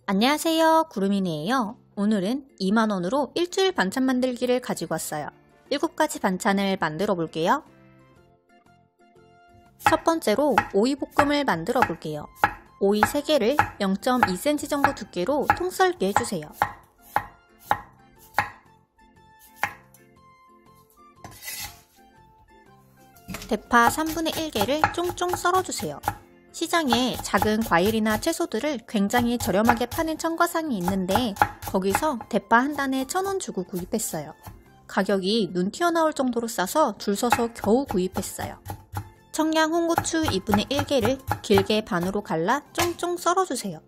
안녕하세요, 구름이네요. 오늘은 2만원으로 일주일 반찬 만들기를 가지고 왔어요. 7가지 반찬을 만들어 볼게요. 첫 번째로 오이볶음을 만들어 볼게요. 오이 3개를 0.2cm 정도 두께로 통썰기 해주세요. 대파 3분의 1개를 쫑쫑 썰어주세요. 시장에 작은 과일이나 채소들을 굉장히 저렴하게 파는 청과상이 있는데 거기서 대파 한 단에 1,000원 주고 구입했어요. 가격이 눈 튀어나올 정도로 싸서 줄 서서 겨우 구입했어요. 청양 홍고추 2분의 1개를 길게 반으로 갈라 쫑쫑 썰어주세요.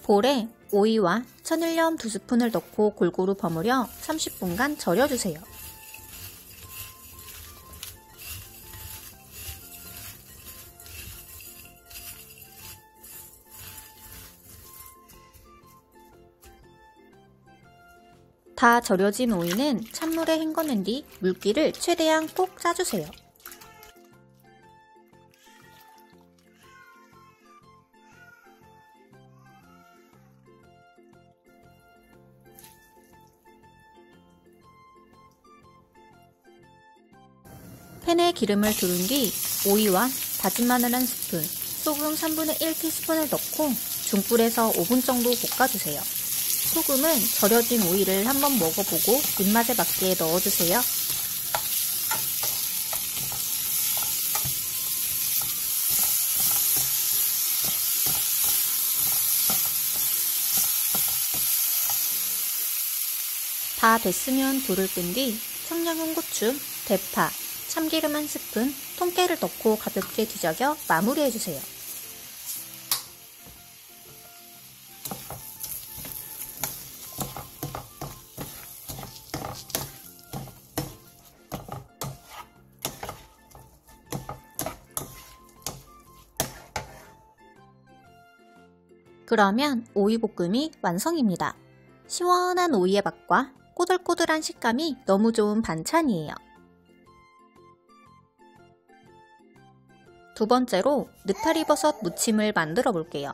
볼에 오이와 천일염 2스푼을 넣고 골고루 버무려 30분간 절여주세요. 다 절여진 오이는 찬물에 헹궈낸 뒤 물기를 최대한 꼭 짜주세요. 팬에 기름을 두른 뒤 오이와 다진 마늘 1스푼, 소금 3분의 1티스푼을 넣고 중불에서 5분 정도 볶아주세요. 소금은 절여진 오이를 한번 먹어보고 입맛에 맞게 넣어주세요. 다 됐으면 불을 끈 뒤 청양 홍고추, 대파, 참기름 1스푼, 통깨를 넣고 가볍게 뒤적여 마무리해주세요. 그러면 오이볶음이 완성입니다. 시원한 오이의 맛과 꼬들꼬들한 식감이 너무 좋은 반찬이에요. 두 번째로 느타리버섯 무침을 만들어 볼게요.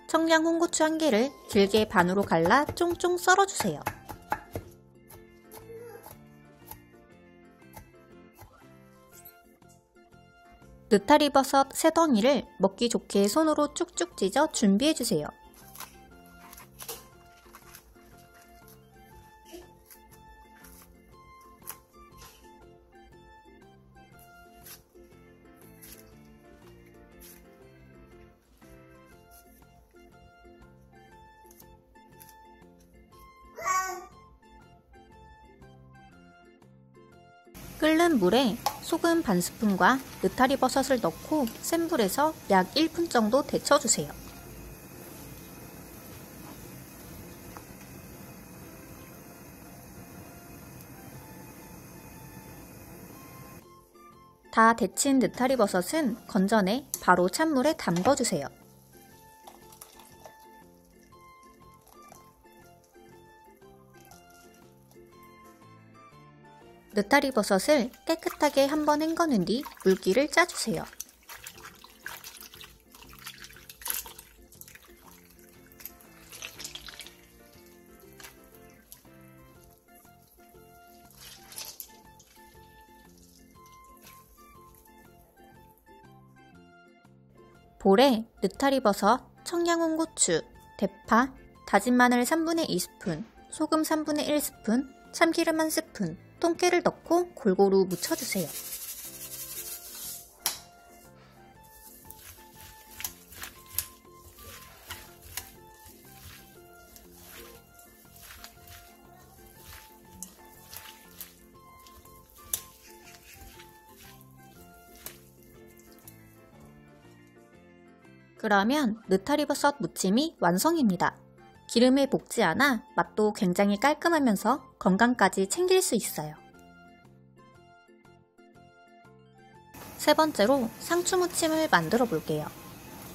청양 홍고추 1개를 길게 반으로 갈라 쫑쫑 썰어주세요. 느타리버섯 3덩이를 먹기 좋게 손으로 쭉쭉 찢어 준비해주세요. 끓는 물에 소금 반스푼과 느타리버섯을 넣고 센 불에서 약 1분 정도 데쳐주세요. 다 데친 느타리버섯은 건져내 바로 찬물에 담궈주세요. 느타리버섯을 깨끗하게 한번 헹궈낸 뒤 물기를 짜주세요. 볼에 느타리버섯, 청양홍고추, 대파, 다진 마늘 3분의 2스푼, 소금 3분의 1스푼, 참기름 1스푼, 통깨를 넣고 골고루 묻혀주세요. 그러면 느타리버섯 무침이 완성입니다. 기름에 볶지 않아 맛도 굉장히 깔끔하면서 건강까지 챙길 수 있어요. 세 번째로 상추무침을 만들어 볼게요.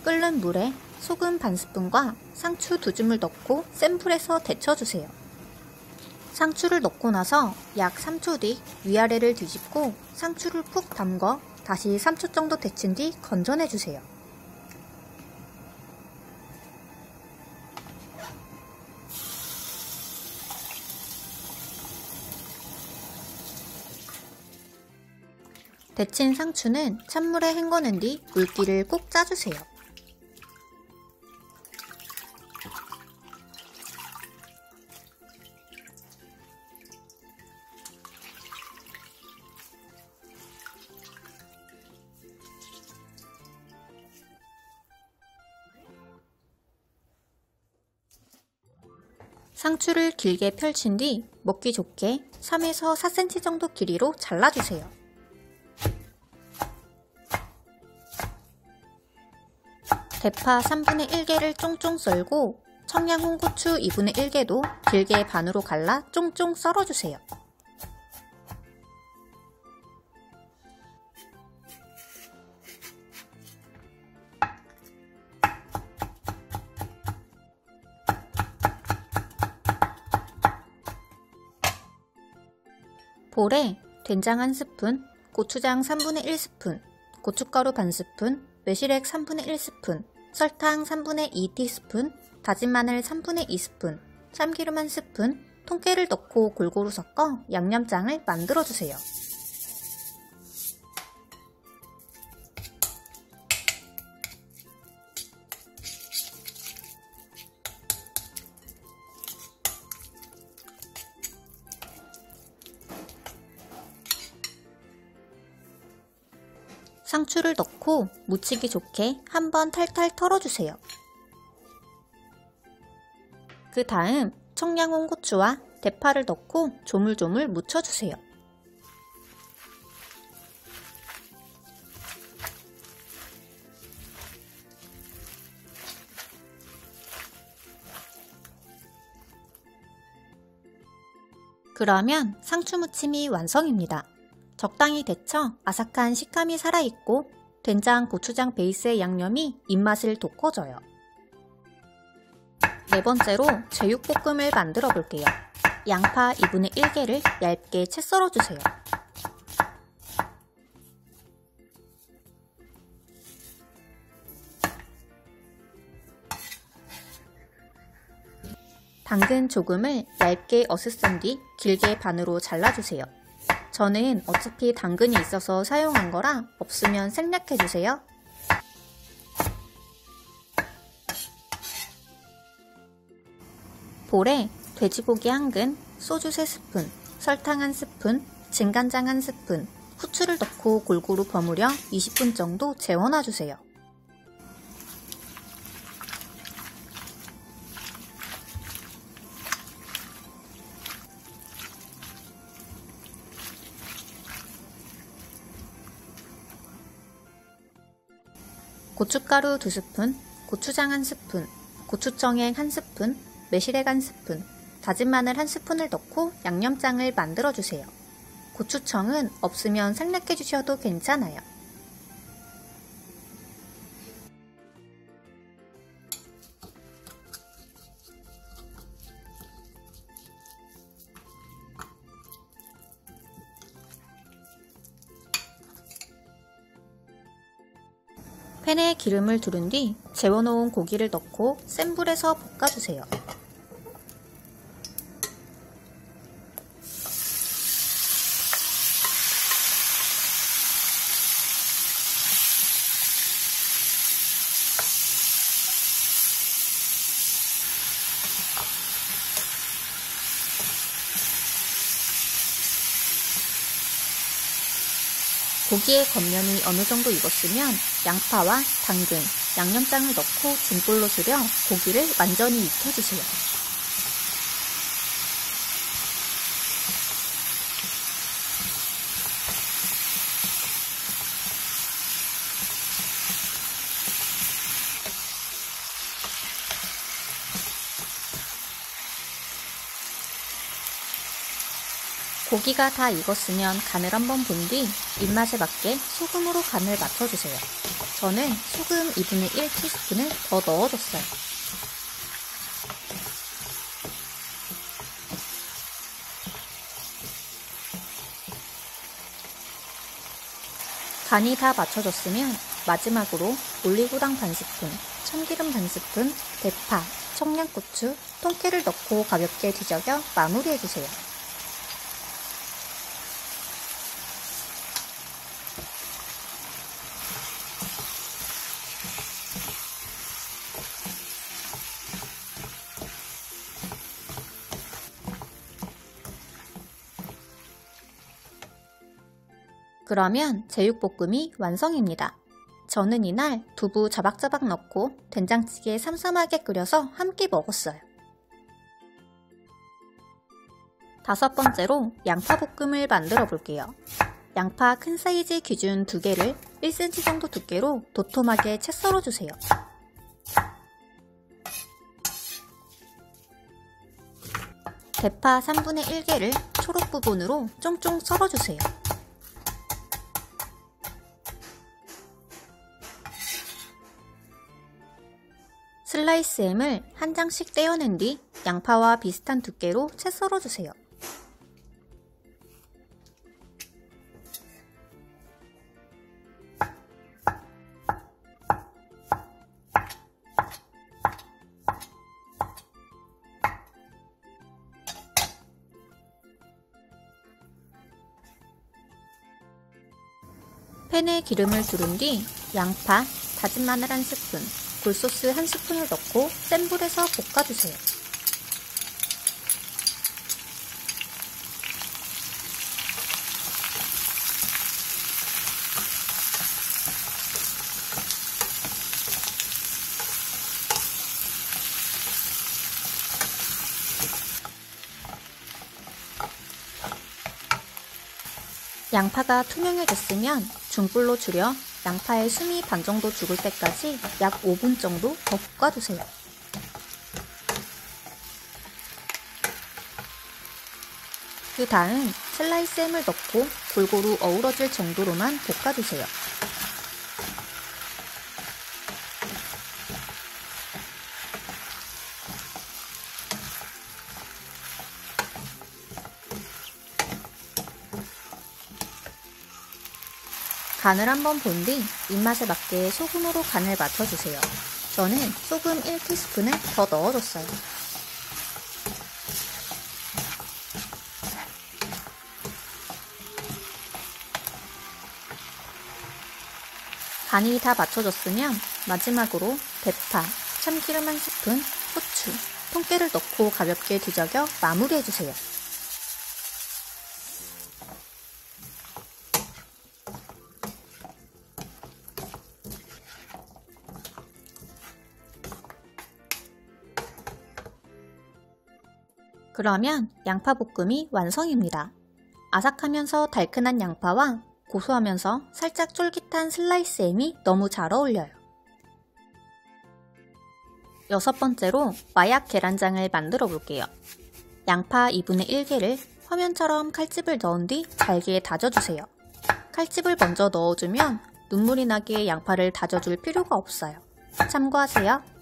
끓는 물에 소금 반스푼과 상추 2줌을 넣고 센 불에서 데쳐주세요. 상추를 넣고 나서 약 3초 뒤 위아래를 뒤집고 상추를 푹 담궈 다시 3초 정도 데친 뒤 건져내주세요. 데친 상추는 찬물에 헹궈낸 뒤 물기를 꼭 짜주세요. 상추를 길게 펼친 뒤 먹기 좋게 3에서 4cm 정도 길이로 잘라주세요. 대파 3분의 1개를 쫑쫑 썰고 청양 홍고추 2분의 1개도 길게 반으로 갈라 쫑쫑 썰어주세요. 볼에 된장 1스푼, 고추장 3분의 1스푼, 고춧가루 반스푼, 매실액 3분의 1스푼, 설탕 3분의 2티스푼, 다진 마늘 3분의 2스푼, 참기름 1스푼, 통깨를 넣고 골고루 섞어 양념장을 만들어주세요. 상추를 넣고 무치기 좋게 한번 탈탈 털어주세요. 그 다음 청양 홍고추와 대파를 넣고 조물조물 무쳐주세요. 그러면 상추 무침이 완성입니다. 적당히 데쳐 아삭한 식감이 살아있고 된장, 고추장 베이스의 양념이 입맛을 돋궈줘요. 네 번째로 제육볶음을 만들어 볼게요. 양파 2분의 1개를 얇게 채 썰어주세요. 당근 조금을 얇게 어슷쓴 뒤 길게 반으로 잘라주세요. 저는 어차피 당근이 있어서 사용한 거라 없으면 생략해주세요. 볼에 돼지고기 1근, 소주 3스푼, 설탕 1스푼, 진간장 1스푼, 후추를 넣고 골고루 버무려 20분 정도 재워놔주세요. 고춧가루 2스푼, 고추장 1스푼, 고추청행 1스푼, 매실액 1스푼, 다진 마늘 1스푼을 넣고 양념장을 만들어주세요. 고추청은 없으면 생략해주셔도 괜찮아요. 팬에 기름을 두른 뒤 재워놓은 고기를 넣고 센 불에서 볶아주세요. 고기의 겉면이 어느 정도 익었으면 양파와 당근, 양념장을 넣고 중불로 줄여 고기를 완전히 익혀주세요. 고기가 다 익었으면 간을 한번 본 뒤 입맛에 맞게 소금으로 간을 맞춰주세요. 저는 소금 2분의 1티스푼을 더 넣어줬어요. 간이 다 맞춰졌으면 마지막으로 올리고당 반스푼, 참기름 반스푼, 대파, 청양고추, 통깨를 넣고 가볍게 뒤적여 마무리해주세요. 그러면 제육볶음이 완성입니다. 저는 이날 두부 자박자박 넣고 된장찌개 삼삼하게 끓여서 함께 먹었어요. 다섯 번째로 양파볶음을 만들어 볼게요. 양파 큰 사이즈 기준 2개를 1cm 정도 두께로 도톰하게 채 썰어주세요. 대파 3분의 1개를 초록 부분으로 쫑쫑 썰어주세요. 슬라이스 햄을 한 장씩 떼어낸 뒤 양파와 비슷한 두께로 채 썰어주세요. 팬에 기름을 두른 뒤 양파, 다진 마늘 1스푼, 굴소스 1스푼을 넣고 센 불에서 볶아주세요. 양파가 투명해졌으면 중불로 줄여 양파의 숨이 반 정도 죽을 때까지 약 5분 정도 더 볶아주세요. 그 다음 슬라이스 햄을 넣고 골고루 어우러질 정도로만 볶아주세요. 간을 한번 본 뒤 입맛에 맞게 소금으로 간을 맞춰주세요. 저는 소금 1티스푼을 더 넣어줬어요. 간이 다 맞춰졌으면 마지막으로 대파, 참기름 1스푼, 후추, 통깨를 넣고 가볍게 뒤적여 마무리해주세요. 그러면 양파볶음이 완성입니다. 아삭하면서 달큰한 양파와 고소하면서 살짝 쫄깃한 슬라이스 햄이 너무 잘 어울려요. 여섯 번째로 마약 계란장을 만들어 볼게요. 양파 2분의 1개를 화면처럼 칼집을 넣은 뒤 잘게 다져주세요. 칼집을 먼저 넣어주면 눈물이 나게 양파를 다져줄 필요가 없어요. 참고하세요.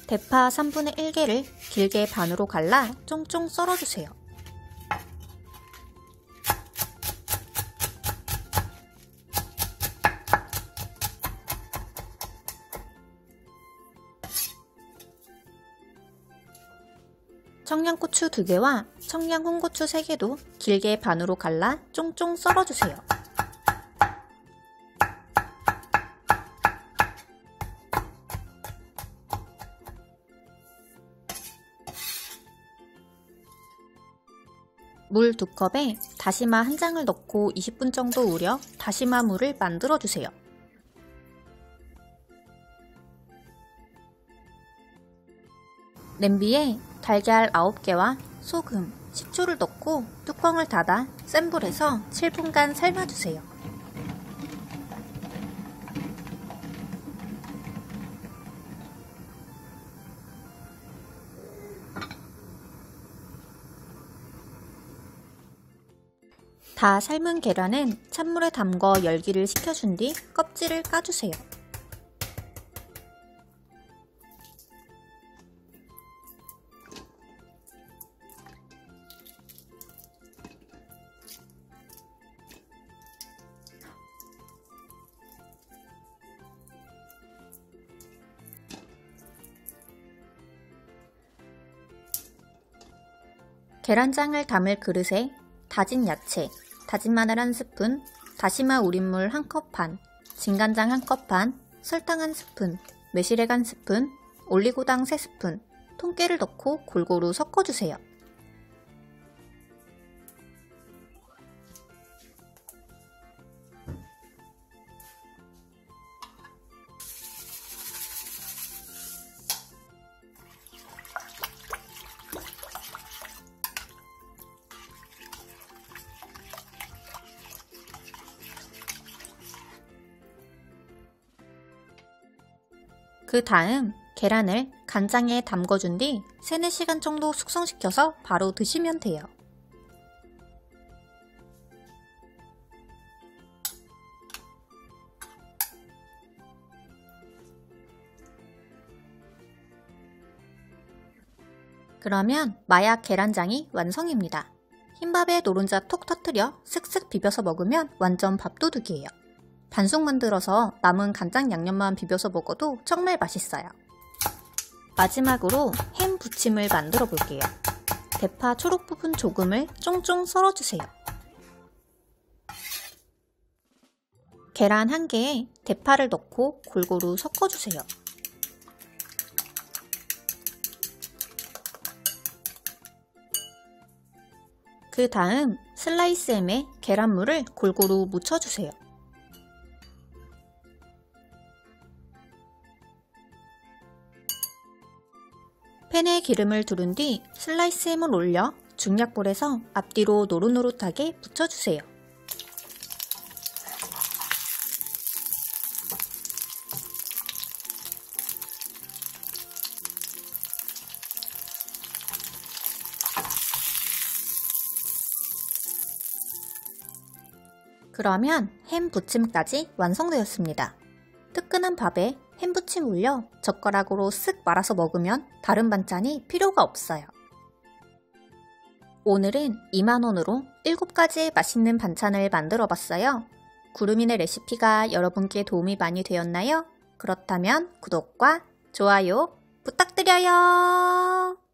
대파 3분의 1개를 길게 반으로 갈라 쫑쫑 썰어주세요. 청양고추 2개와 청양홍고추 3개도 길게 반으로 갈라 쫑쫑 썰어주세요. 물 2컵에 다시마 1장을 넣고 20분 정도 우려 다시마 물을 만들어주세요. 냄비에 달걀 9개와 소금, 식초를 넣고 뚜껑을 닫아 센 불에서 7분간 삶아주세요. 다 삶은 계란은 찬물에 담궈 열기를 식혀준 뒤 껍질을 까주세요. 계란장을 담을 그릇에 다진 야채, 다진 마늘 1스푼, 다시마 우린물 1컵 반, 진간장 1컵 반, 설탕 1스푼, 매실액 1스푼, 올리고당 3스푼, 통깨를 넣고 골고루 섞어주세요. 그 다음 계란을 간장에 담궈준 뒤 3-4시간 정도 숙성시켜서 바로 드시면 돼요. 그러면 마약 계란장이 완성입니다. 흰밥에 노른자 톡 터뜨려 슥슥 비벼서 먹으면 완전 밥도둑이에요. 반숙 만들어서 남은 간장 양념만 비벼서 먹어도 정말 맛있어요. 마지막으로 햄 부침을 만들어 볼게요. 대파 초록 부분 조금을 쫑쫑 썰어주세요. 계란 1개에 대파를 넣고 골고루 섞어주세요. 그 다음 슬라이스 햄에 계란물을 골고루 묻혀주세요. 팬에 기름을 두른 뒤 슬라이스 햄을 올려 중약불에서 앞뒤로 노릇노릇하게 붙여주세요. 그러면 햄 부침까지 완성되었습니다. 뜨끈한 밥에 햄 부침 올려 젓가락으로 쓱 말아서 먹으면 다른 반찬이 필요가 없어요. 오늘은 2만원으로 7가지의 맛있는 반찬을 만들어 봤어요. 구름이네 레시피가 여러분께 도움이 많이 되었나요? 그렇다면 구독과 좋아요 부탁드려요.